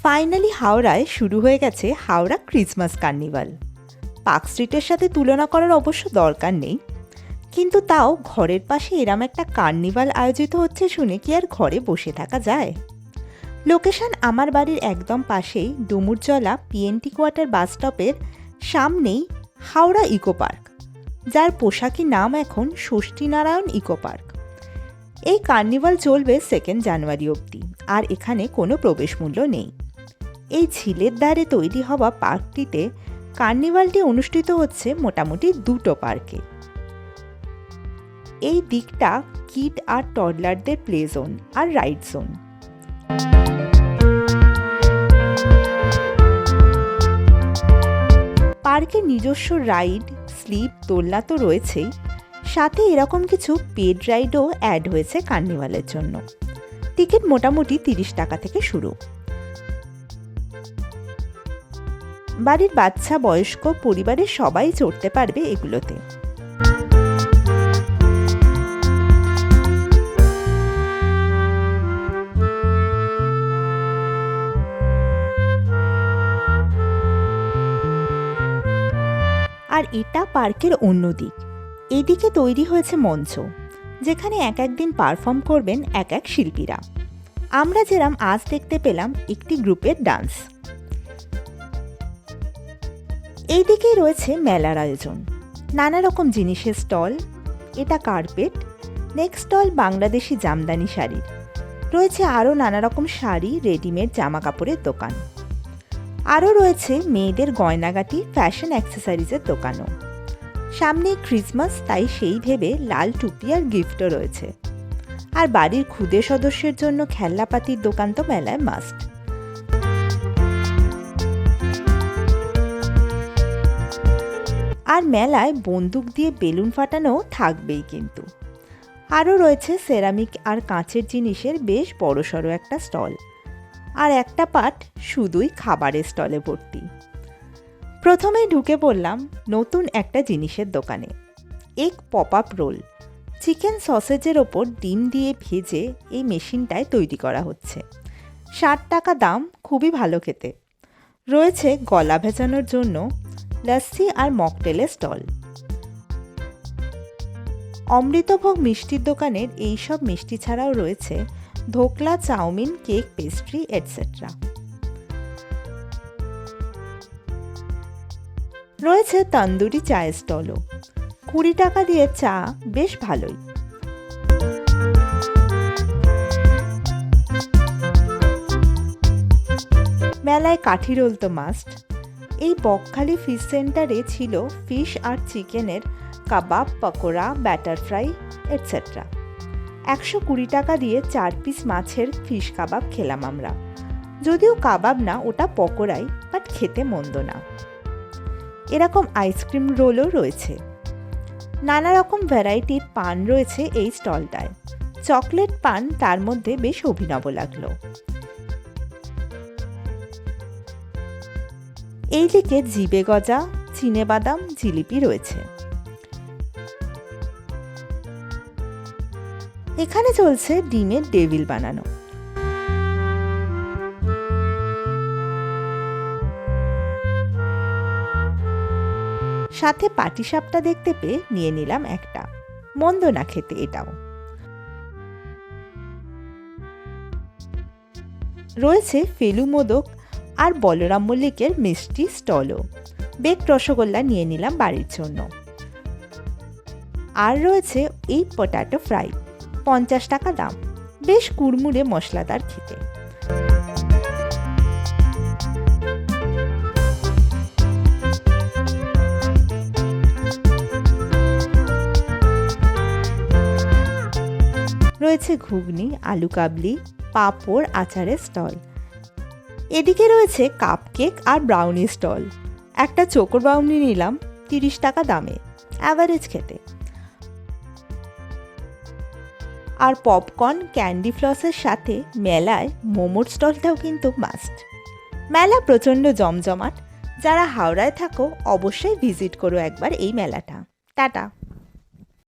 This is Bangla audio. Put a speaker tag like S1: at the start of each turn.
S1: ফাইনালি হাওড়ায় শুরু হয়ে গেছে হাওড়া ক্রিসমাস কার্নিভাল। পার্ক স্ট্রিটের সাথে তুলনা করার অবশ্য দরকার নেই, কিন্তু তাও ঘরের পাশে এরম একটা কার্নিভাল আয়োজিত হচ্ছে শুনে কি আর ঘরে বসে থাকা যায়। লোকেশন আমার বাড়ির একদম পাশেই ডুমুরজলা পিএনটি কোয়ার্টার বাস স্টপের সামনেই হাওড়া ইকো পার্ক, যার পোশাকি নাম এখন ষষ্ঠীনারায়ণ ইকো পার্ক। এই কার্নিভাল চলবে 2 জানুয়ারি অবধি, আর এখানে কোনো প্রবেশ মূল্য নেই। এই ঝিলের ধারে তৈরি হওয়া পার্কটিতে কার্নিভালটি অনুষ্ঠিত হচ্ছে মোটামুটি 2টো পার্কে। এই দিকটা কিড আর টডলারদের প্লে জোন আর রাইড জোন। পার্কে নিজস্ব রাইড, স্লিপ, দোলনা তো রয়েছেই, সাথে এরকম কিছু পেড রাইডও অ্যাড হয়েছে কার্নিভালের জন্য। টিকিট মোটামুটি 30 টাকা থেকে শুরু। বাড়ির বাচ্চা, বয়স্ক, পরিবারের সবাই চড়তে পারবে এগুলোতে। আর এটা পার্কের অন্য দিক। এদিকে তৈরি হয়েছে মঞ্চ, যেখানে এক একদিন পারফর্ম করবেন এক এক শিল্পীরা। আমরা যেরাম আজ দেখতে পেলাম একটি গ্রুপের ডান্স। এই দিকেই রয়েছে মেলার আয়োজন, নানা রকম জিনিসের স্টল। এটা carpet, next stall Bangladeshi jamdani শাড়ির। রয়েছে আরও নানা রকম শাড়ি, রেডিমেড জামা কাপড়ের দোকান। আরও রয়েছে মেয়েদের গয়নাগাটি, ফ্যাশন অ্যাক্সেসরিজের দোকানও। সামনে ক্রিসমাস, তাই সেই ভেবে লাল টুপি আর গিফটও রয়েছে। আর বাড়ির ক্ষুদে সদস্যের জন্য খেলনাপাতির দোকান তো মেলায় মাস্ট। আর মেলায় বন্দুক দিয়ে বেলুন ফাটানো থাকবেই কিন্তু। আরও রয়েছে সেরামিক আর কাঁচের জিনিসের বেশ বড়সড় একটা স্টল, আর একটা পার্ট শুধুই খাবারের স্টলে ভর্তি। প্রথমেই ঢুকে পড়লাম নতুন একটা জিনিসের দোকানে। এক পপ আপ রোল, চিকেন সসেজের ওপর ডিম দিয়ে ভেজে এই মেশিনটায় তৈরি করা হচ্ছে। 60 টাকা দাম, খুবই ভালো খেতে। রয়েছে গলা ভেজানোর জন্য লস্যি আর মকটেলের স্টল। অমৃতভোগ মিষ্টির দোকানের এইসব মিষ্টি ছাড়াও রয়েছে dhokla, chowmein, cake, pastry etcetera. রয়েছে তন্দুরি চায়ের স্টলও। 20 টাকা দিয়ে চা বেশ ভালোই। মেলায় কাঠি রোল তো মাস্ট। এই বকখালি ফিশ সেন্টারে ছিল ফিশ আর চিকেনের কাবাব, পকোড়া, ব্যাটার ফ্রাই এটসেট্রা। 120 টাকা দিয়ে 4 পিস মাছের ফিশ কাবাব খেলাম আমরা। যদিও কাবাব না, ওটা পকোড়াই, বাট খেতে মন্দ না। এরকম আইসক্রিম রোলও রয়েছে। নানা রকম ভ্যারাইটির পান রয়েছে এই স্টলটায়। চকলেট পান তার মধ্যে বেশ অভিনব লাগলো। এই দিকে জিবে গজা, চিনেবাদাম, জিলিপি রয়েছে। এখানে চলছে ডিমের ডেভিল বানানো। সাথে পাটিসাপটা দেখতে পেয়ে নিয়ে নিলাম একটা। মন্দ না খেতে এটাও। রয়েছে ফেলু মোদক আর বলরাম মল্লিকের মিষ্টি স্টলও। বেকড রসগোল্লা নিয়ে নিলাম বাড়ির জন্য। আর রয়েছে এই পটাটো ফ্রাই, 50 টাকা দাম, বেশ কুড়মুড়ে মশলাদার খেতে। রয়েছে ঘুগনি, আলু কাবলি, পাঁপড়, আচারের স্টল। এদিকে রয়েছে কাপকেক আর ব্রাউনি স্টল। একটা চোকো ব্রাউনি নিলাম 30 টাকা দামে, অ্যাভারেজ খেতে। আর পপকর্ন, ক্যান্ডি ফ্লসের সাথে মেলায় মোমোর স্টলটাও কিন্তু মাস্ট। মেলা প্রচণ্ড জমজমাট। যারা হাওড়ায় থাকো অবশ্যই ভিজিট করো একবার এই মেলাটা। টাটা।